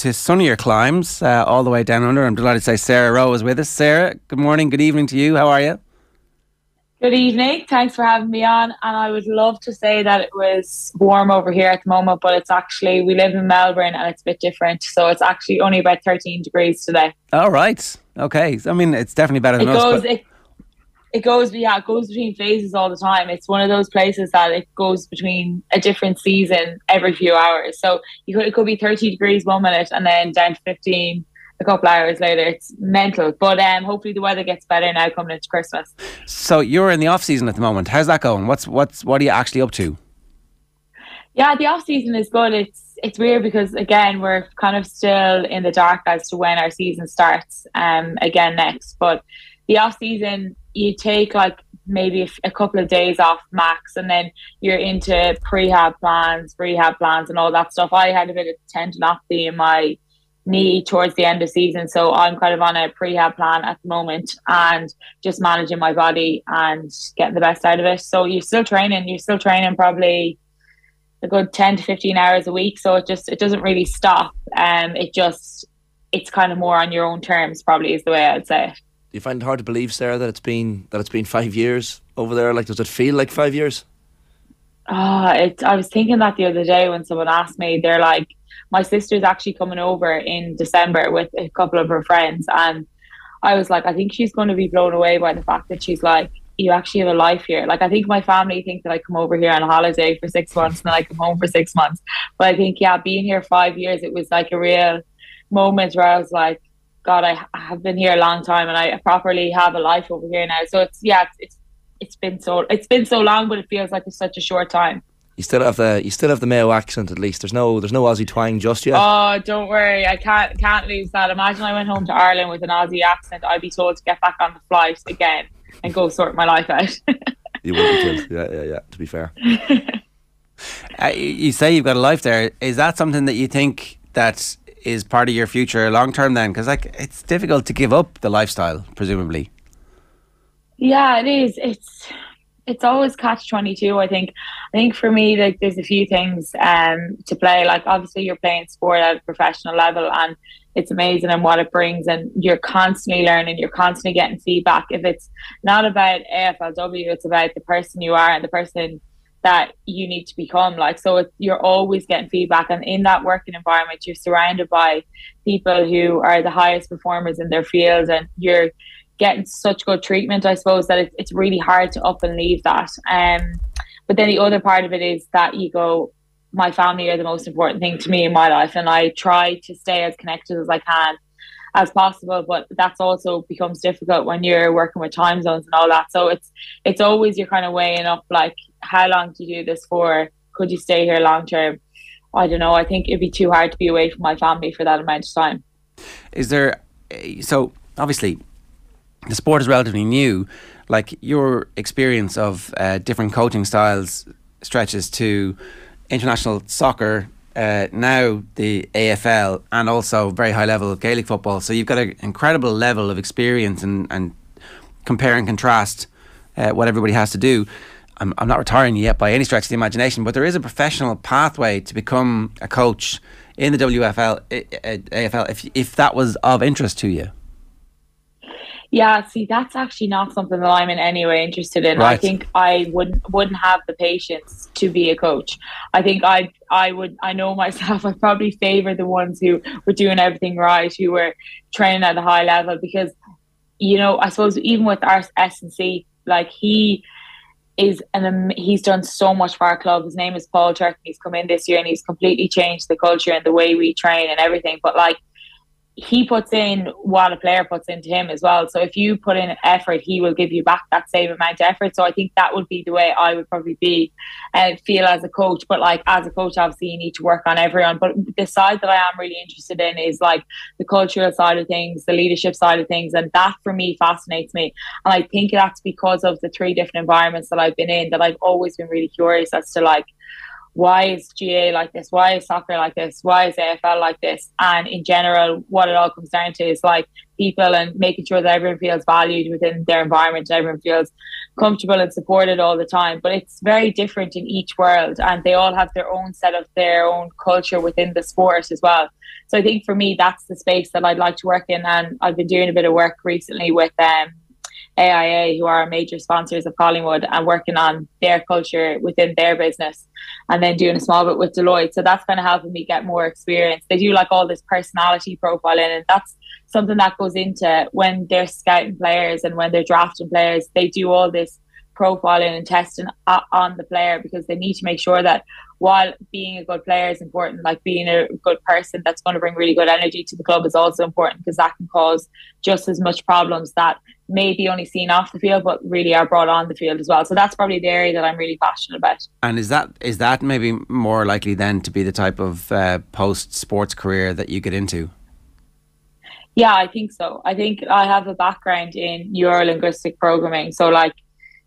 to sunnier climes, all the way down under. I'm delighted to say Sarah Rowe is with us. Sarah, good morning, good evening to you. How are you? Good evening. Thanks for having me on. And I would love to say that it was warm over here at the moment, but it's actually, we live in Melbourne and it's a bit different. So it's actually only about 13 degrees today. All right. Okay. I mean, it's definitely better than us. It goes between phases all the time. It's one of those places that it goes between a different season every few hours. So it could be 30 degrees 1 minute and then down to 15 a couple hours later. It's mental. But hopefully the weather gets better now coming into Christmas. So you're in the off season at the moment. How's that going? What are you actually up to? Yeah, the off season is good. It's weird because again we're kind of still in the dark as to when our season starts again next. But the off season, you take like maybe a couple of days off max, and then you're into rehab plans and all that stuff. I had a bit of tendinopathy in my knee towards the end of season, so I'm kind of on a prehab plan at the moment and just managing my body and getting the best out of it. So you're still training probably a good 10 to 15 hours a week, so it doesn't really stop. It's kind of more on your own terms, probably, is the way I'd say it. Do you find it hard to believe, Sarah, that it's been 5 years over there? Like, does it feel like 5 years? I was thinking that the other day when someone asked me. They're like, my sister's actually coming over in December with a couple of her friends, and I was like, I think she's going to be blown away by the fact that she's like, you actually have a life here. Like, I think my family think that I come over here on a holiday for 6 months and then I come home for 6 months. But I think, yeah, being here 5 years, it was like a real moment where I was like, God, I have been here a long time and I properly have a life over here now. So it's been so long, but it feels like it's such a short time. You still have the Mayo accent, at least. There's no Aussie twang just yet. Oh, don't worry, I can't lose that. Imagine I went home to Ireland with an Aussie accent. I'd be told to get back on the flight again and go sort my life out. You would be killed. Yeah. To be fair, you say you've got a life there. Is that something that you think that is part of your future long term then? Because like, it's difficult to give up the lifestyle, presumably. Yeah, it is. It's always catch-22. I think for me, like, there's a few things to play. Like, obviously you're playing sport at a professional level and it's amazing and what it brings, and you're constantly learning, you're constantly getting feedback. If it's not about AFLW, it's about the person you are and the person that you need to become. Like, so you're always getting feedback, and in that working environment you're surrounded by people who are the highest performers in their fields, and you're getting such good treatment, I suppose, that it's really hard to up and leave that. But then the other part of it is that you go, my family are the most important thing to me in my life, and I try to stay as connected as I can as possible, but that's also becomes difficult when you're working with time zones and all that. So it's always, you're kind of weighing up, like, how long do you do this for? Could you stay here long term? I don't know. I think it'd be too hard to be away from my family for that amount of time. Is there, so obviously the sport is relatively new, like your experience of different coaching styles stretches to international soccer, now the AFL, and also very high level of Gaelic football. So you've got an incredible level of experience and compare and contrast what everybody has to do. I'm not retiring yet by any stretch of the imagination, but there is a professional pathway to become a coach in the AFL if that was of interest to you. Yeah, see, that's actually not something that I'm in any way interested in. Right. I think I wouldn't have the patience to be a coach. I think I know myself, I probably favour the ones who were doing everything right, who were training at a high level, because, you know, I suppose even with our S&C, like, he's done so much for our club. His name is Paul Turk. He's come in this year and he's completely changed the culture and the way we train and everything. But, like, he puts in what a player puts into him as well. So if you put in effort, he will give you back that same amount of effort. So I think that would be the way I would probably be and feel as a coach. But, like, as a coach, obviously you need to work on everyone. But the side that I am really interested in is, like, the cultural side of things, the leadership side of things, and that for me fascinates me. And I think that's because of the 3 different environments that I've been in, that I've always been really curious as to, like, why is GA like this? Why is soccer like this? Why is AFL like this? And in general, what it all comes down to is, like, people and making sure that everyone feels valued within their environment, everyone feels comfortable and supported all the time. But it's very different in each world, and they all have their own set of their own culture within the sport as well. So I think for me, that's the space that I'd like to work in. And I've been doing a bit of work recently with AIA, who are major sponsors of Collingwood, and working on their culture within their business, and then doing a small bit with Deloitte. So that's kind of helping me get more experience. They do like all this personality profiling, and that's something that goes into when they're scouting players and when they're drafting players. They do all this profiling and testing on the player, because they need to make sure that while being a good player is important, like being a good person that's going to bring really good energy to the club is also important, because that can cause just as much problems that may be only seen off the field but really are brought on the field as well. So that's probably the area that I'm really passionate about. And is that maybe more likely then to be the type of post-sports career that you get into? Yeah, I think so. I think I have a background in neuro-linguistic programming, so like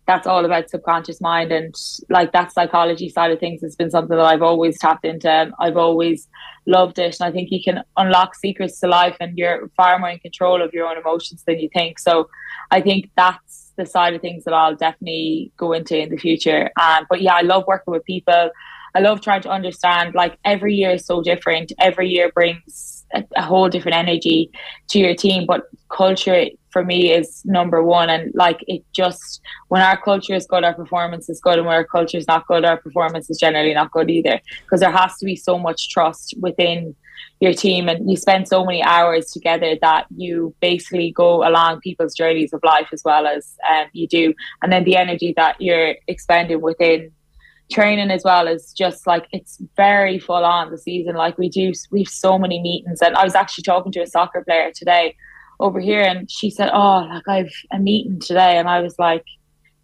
that's all about subconscious mind, and like that psychology side of things has been something that I've always tapped into. I've always loved it, and I think you can unlock secrets to life, and you're far more in control of your own emotions than you think. So I think that's the side of things that I'll definitely go into in the future. But yeah, I love working with people. I love trying to understand, like every year is so different. Every year brings a whole different energy to your team, but culture for me is number one. And like it just, when our culture is good, our performance is good, and when our culture is not good, our performance is generally not good either, because there has to be so much trust within your team, and you spend so many hours together that you basically go along people's journeys of life as well as you do. And then the energy that you're expending within training as well is just like, it's very full on the season. Like we've so many meetings, and I was actually talking to a soccer player today over here, and she said, oh, like I've a meeting today, and I was like,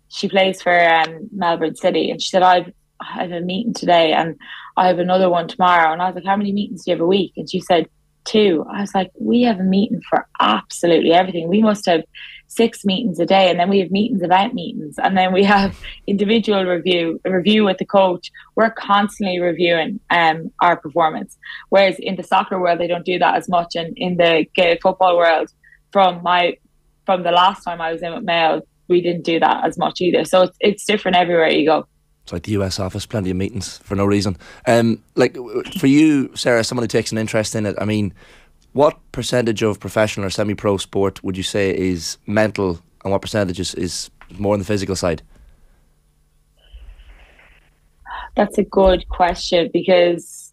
she plays for Melbourne City, and she said, I have a meeting today and I have another one tomorrow. And I was like, how many meetings do you have a week? And she said 2. I was like, we have a meeting for absolutely everything. We must have 6 meetings a day, and then we have meetings about meetings, and then we have individual review with the coach. We're constantly reviewing our performance, whereas in the soccer world they don't do that as much, and in the Gaelic football world, from the last time I was in with Mayo, we didn't do that as much either. So it's different everywhere you go. It's like the US office, plenty of meetings for no reason. Like for you, Sarah, someone who takes an interest in it, I mean, what percentage of professional or semi-pro sport would you say is mental, and what percentage is more on the physical side? That's a good question, because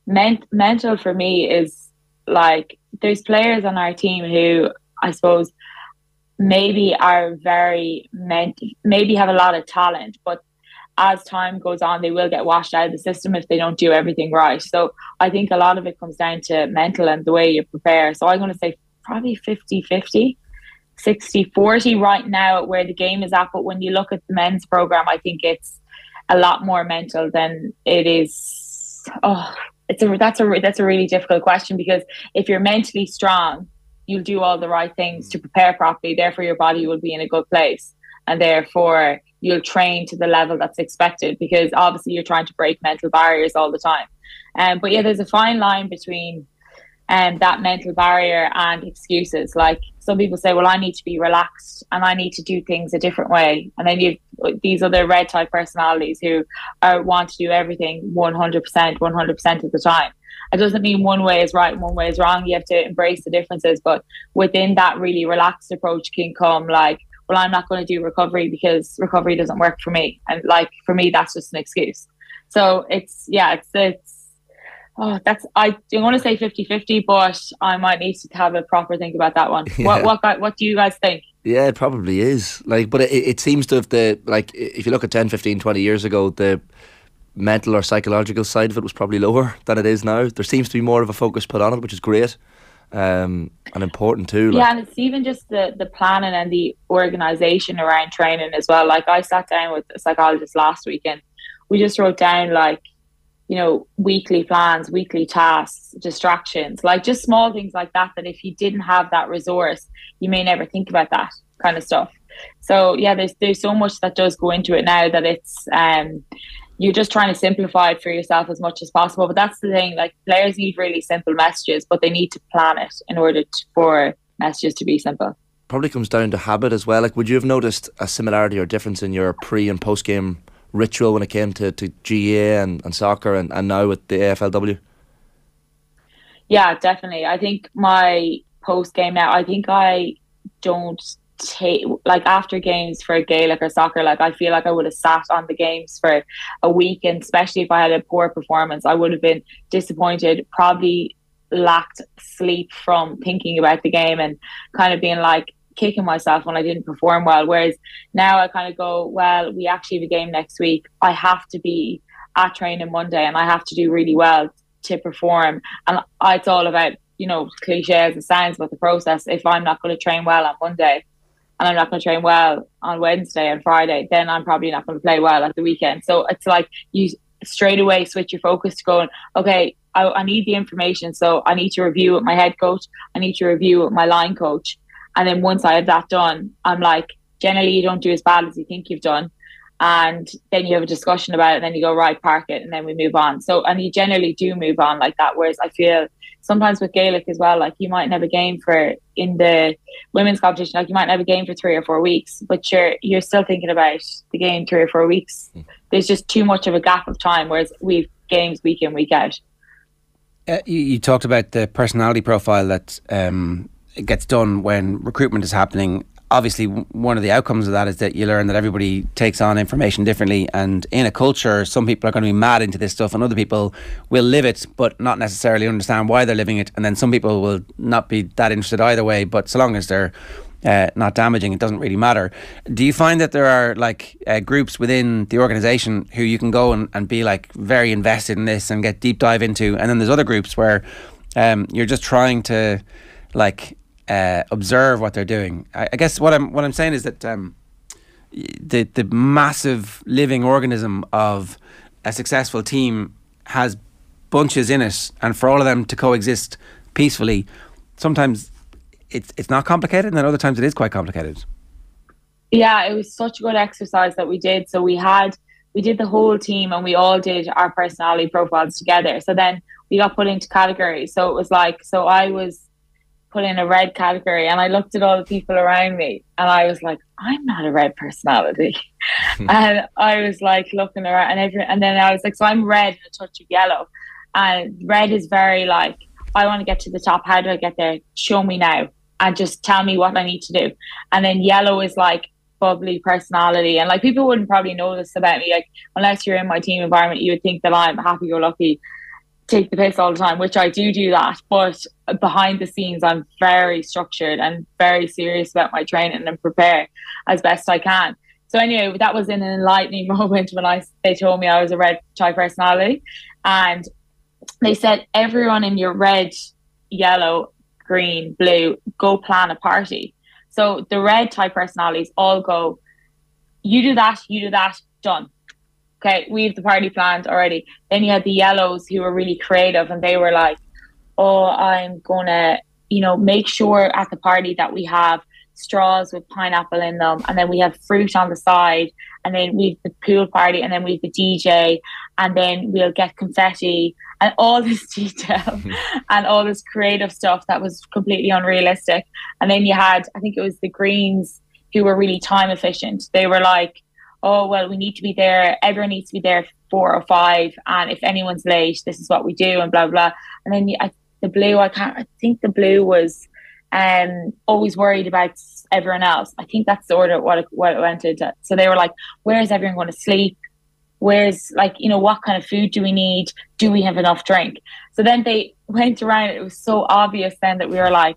mental for me is like, there's players on our team who I suppose maybe are maybe have a lot of talent, but as time goes on, they will get washed out of the system if they don't do everything right. So I think a lot of it comes down to mental and the way you prepare. So I'm going to say probably 50-50, 60-40 right now where the game is at. But when you look at the men's program, I think it's a lot more mental than it is. That's a really difficult question, because if you're mentally strong, you'll do all the right things to prepare properly. Therefore, your body will be in a good place, and therefore you'll train to the level that's expected, because obviously you're trying to break mental barriers all the time. But yeah, there's a fine line between that mental barrier and excuses. Like some people say, well, I need to be relaxed and I need to do things a different way. And then you have these other red type personalities who want to do everything 100% of the time. It doesn't mean one way is right and one way is wrong. You have to embrace the differences. But within that really relaxed approach can come like, well, I'm not going to do recovery because recovery doesn't work for me. And like, for me, that's just an excuse. So I want to say 50-50, but I might need to have a proper think about that one. Yeah. What do you guys think? Yeah, it probably is. Like, but it seems to have if you look at 10, 15, 20 years ago, the mental or psychological side of it was probably lower than it is now. There seems to be more of a focus put on it, which is great. And important too. Yeah, and it's even just the planning and the organisation around training as well. Like I sat down with a psychologist last week, and we just wrote down weekly plans, weekly tasks, distractions, like just small things like that if you didn't have that resource, you may never think about that kind of stuff. So yeah, there's so much that does go into it now that it's you're just trying to simplify it for yourself as much as possible. But that's the thing, like players need really simple messages, but they need to plan it in order for messages to be simple. probably comes down to habit as well. Like, would you have noticed a similarity or difference in your pre and post game ritual when it came to GA and soccer and now with the AFLW? Yeah, definitely. I think my post game now, I think I don't take, like, after games for Gaelic or soccer, like, I feel like I would have sat on the games for a week, and especially if I had a poor performance, I would have been disappointed, probably lacked sleep from thinking about the game and kind of being like kicking myself when I didn't perform well. Whereas now I kind of go, well, we actually have a game next week. I have to be at training Monday and I have to do really well to perform. And it's all about, you know, cliche as it sounds, about the process. If I'm not going to train well on Monday and I'm not going to train well on Wednesday and Friday, then I'm probably not going to play well at the weekend. So it's like you straight away switch your focus to going, okay, I need the information. So I need to review with my head coach. I need to review with my line coach. And then once I have that done, I'm like, generally you don't do as bad as you think you've done. And then you have a discussion about it, and then you go, right, park it, and then we move on. So, and you generally do move on like that. Whereas I feel sometimes with Gaelic as well, like you might have a game for, in the women's competition, like you might have a game for 3 or 4 weeks, but you're still thinking about the game 3 or 4 weeks. There's just too much of a gap of time, whereas we've games week in, week out. You talked about the personality profile that gets done when recruitment is happening. Obviously, one of the outcomes of that is that you learn that everybody takes on information differently, and in a culture, some people are going to be mad into this stuff and other people will live it but not necessarily understand why they're living it, and then some people will not be that interested either way, but so long as they're not damaging, it doesn't really matter. Do you find that there are like groups within the organisation who you can go and be like very invested in this and get deep dive into, and then there's other groups where you're just trying to like observe what they're doing? I guess what I'm saying is that the massive living organism of a successful team has bunches in it, and for all of them to coexist peacefully, sometimes it's not complicated, and then other times it is quite complicated. Yeah, it was such a good exercise that we did. So we did the whole team, and we all did our personality profiles together. So then we got put into categories. So it was like, so I was put in a red category, and I looked at all the people around me and I was like, I'm not a red personality. And I was like looking around, and then I was like, so I'm red and a touch of yellow. And red is very like, I want to get to the top. How do I get there? Show me now, and just tell me what I need to do. And then yellow is like bubbly personality, and like people wouldn't probably know this about me, like unless you're in my team environment, you would think that I'm happy-go-lucky, take the piss all the time, which I do that, but behind the scenes I'm very structured and very serious about my training and prepare as best I can. So anyway, that was an enlightening moment when they told me I was a red type personality, and they said, everyone in your red, yellow, green, blue, go plan a party. So the red type personalities all go, you do that, done. Okay, we have the party planned already. Then you had the yellows who were really creative, and they were like, oh, I'm gonna, make sure at the party that we have straws with pineapple in them, and then we have fruit on the side, and then we have the pool party, and then we have the DJ, and then we'll get confetti, and all this detail and all this creative stuff that was completely unrealistic. And then you had, I think it was the greens who were really time efficient. They were like, oh, well, we need to be there. Everyone needs to be there 4 or 5. And if anyone's late, this is what we do, and blah, blah. And then the blue, I think the blue was always worried about everyone else. I think that's the order what it went into. So they were like, where's everyone going to sleep? Where's, like, what kind of food do we need? Do we have enough drink? So then they went around. It was so obvious then that we were like,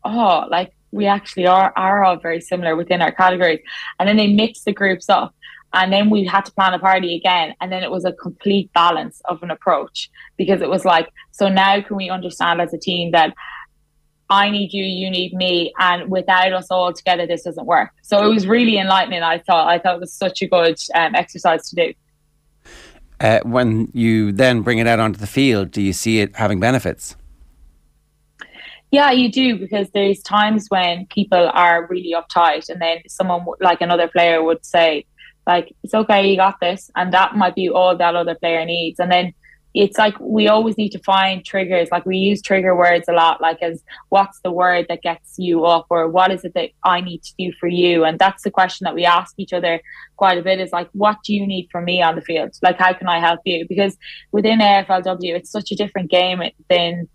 oh, like, we actually are all very similar within our categories. And then they mixed the groups up, and then we had to plan a party again. And then it was a complete balance of an approach, because it was like, so now can we understand as a team that I need you, you need me, and without us all together, this doesn't work. So it was really enlightening. I thought it was such a good exercise to do. When you then bring it out onto the field, do you see it having benefits? Yeah, you do, because there's times when people are really uptight, and then someone, like another player, would say, like, it's okay, you got this, and that might be all that other player needs. And then it's like we always need to find triggers. Like we use trigger words a lot, like as what's the word that gets you up, or what is it that I need to do for you? And that's the question that we ask each other quite a bit, is like, what do you need from me on the field? Like, how can I help you? Because within AFLW, it's such a different game than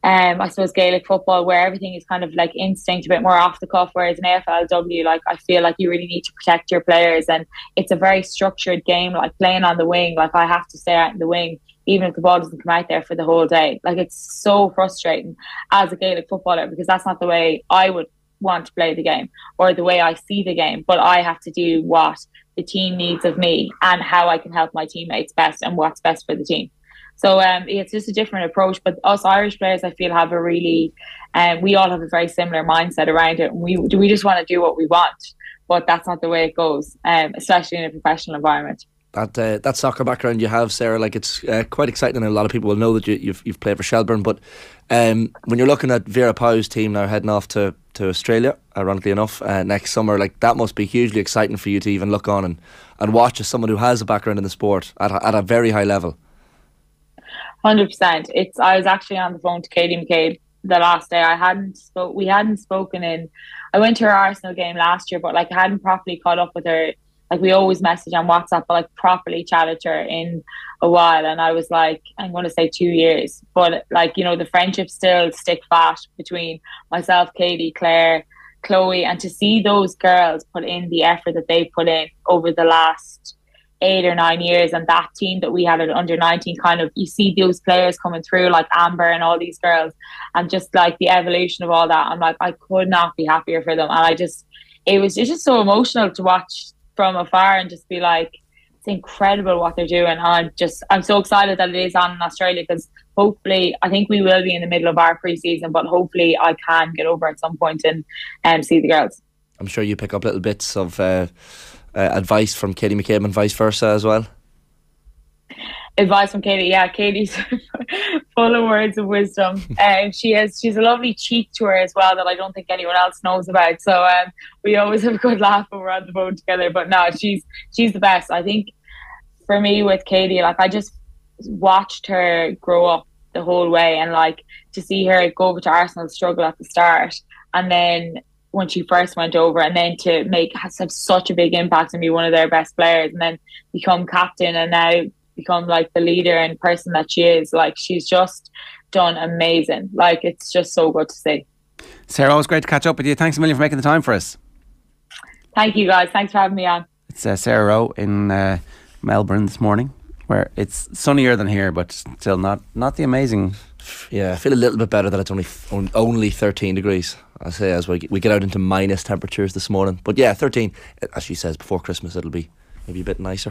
I suppose Gaelic football, where everything is kind of like instinct, a bit more off the cuff, whereas in AFLW, like I feel like you really need to protect your players, and it's a very structured game. Like playing on the wing, like I have to stay out in the wing even if the ball doesn't come out there for the whole day. Like it's so frustrating as a Gaelic footballer, because that's not the way I would want to play the game or the way I see the game, but I have to do what the team needs of me and how I can help my teammates best and what's best for the team. So it's just a different approach. But us Irish players, I feel, have a really, we all have a very similar mindset around it. And we just want to do what we want, but that's not the way it goes, especially in a professional environment. That soccer background you have, Sarah, like it's quite exciting, and a lot of people will know that you've played for Shelbourne. But when you're looking at Vera Pauw's team now heading off to Australia, ironically enough, next summer, like that must be hugely exciting for you to even look on and watch as someone who has a background in the sport at a very high level. 100%. I was actually on the phone to Katie McCabe the last day. We hadn't spoken in. I went to her Arsenal game last year, but like I hadn't properly caught up with her. Like we always message on WhatsApp, but like properly chatted to her in a while. And I was like, I'm going to say 2 years, but like, you know, the friendships still stick fast between myself, Katie, Claire, Chloe, and to see those girls put in the effort that they put in over the last 8 or 9 years, and that team that we had at under 19, kind of, you see those players coming through like Amber and all these girls, and just like the evolution of all that. I'm like, I could not be happier for them. And it's just so emotional to watch from afar and just be like, it's incredible what they're doing. And I'm so excited that it is on in Australia, because hopefully, I think we will be in the middle of our pre-season, but hopefully I can get over at some point and see the girls. I'm sure you pick up little bits of advice from Katie McCabe and vice versa as well. Advice from Katie, yeah. Katie's full of words of wisdom. She's a lovely cheek to her as well that I don't think anyone else knows about. So we always have a good laugh when we're on the phone together. But no, she's the best. I think for me with Katie, like I just watched her grow up the whole way, and like to see her go over to Arsenal, struggle at the start, and then when she first went over, and then to have such a big impact and be one of their best players, and then become captain, and now become like the leader and person that she is. Like she's just done amazing. Like it's just so good to see. Sarah, always great to catch up with you. Thanks a million for making the time for us. Thank you guys, thanks for having me on. It's Sarah Rowe in Melbourne this morning, where it's sunnier than here, but still not the amazing. Yeah, I feel a little bit better that it's only 13 degrees. I say as we get out into minus temperatures this morning. But yeah, 13, as she says, before Christmas it'll be maybe a bit nicer.